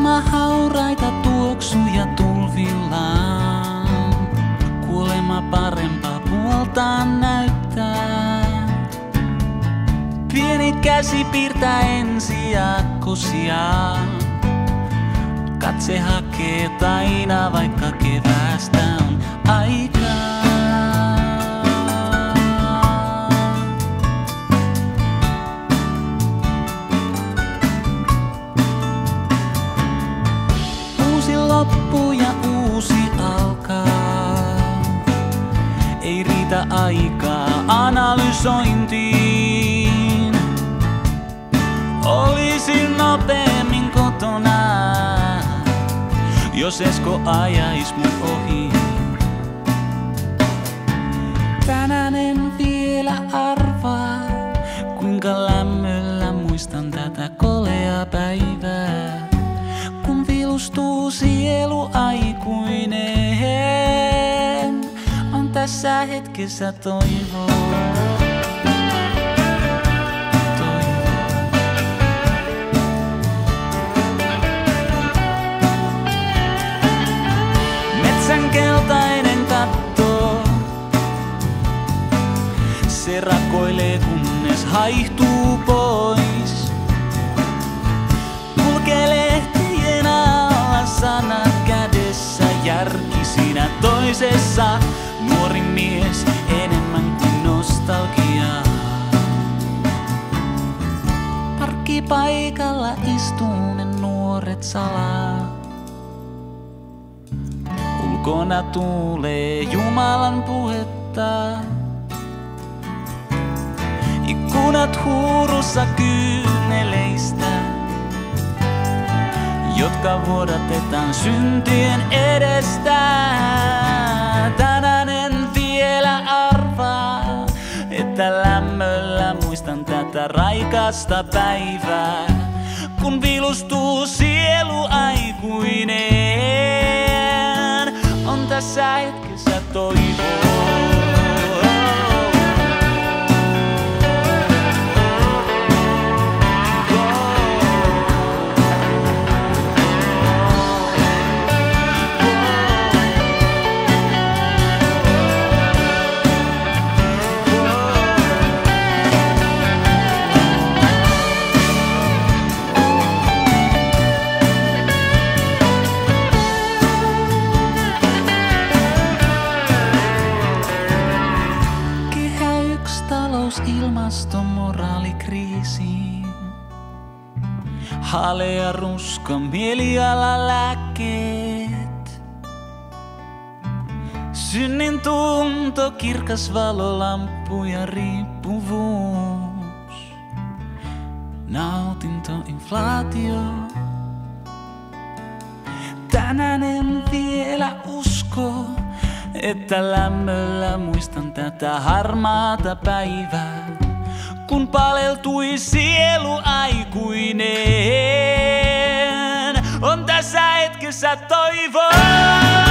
Ilma hauraita tuoksuja tulvillaan, kuolema parempaa puoltaan näyttää. Pieni käsi piirtää ensiakkosia, katse hakee aina vaikka keväästä on aikaa. Uusi loppu ja uusi alkaa, ei riitä aikaa analysointiin. Olisin nopeammin kotona, jos Esko ajais mun ohi. Tänään en vielä arvaa, kuinka lämmöllä muistan tätä koleaa päivää, kun vilustuu sielu aikuinen, on tässä hetkessä toivoa. Keltainen katto, se rakoilee kunnes haihtuu pois. Kulkee lehtien alla sanat kädessä, järki siinä toisessa. Nuori mies enemmän kuin nostalgiaa. Parkkipaikalla istuu ne nuoret salaa. Ulkona tuulee Jumalan puhetta. Ikkunat huurussa kyyneleistä, jotka vuodatetaan syntien edestä. Tänään en vielä arvaa, että lämmöllä muistan tätä raikasta päivää, kun vilustuu sielu aikuinen. On tässä hetkessä toivoa. Ilmastomoraalikriisiin. Halea ruska, mielialalääkkeet. Synnin tunto, kirkas valolamppu ja riippuvuus. Nautinto, inflaatio. Tänään en vielä usko, että lämmöllä muistan tätä harmaata päivää, kun paleltui sielu aikuinen. On tässä hetkessä toivoa.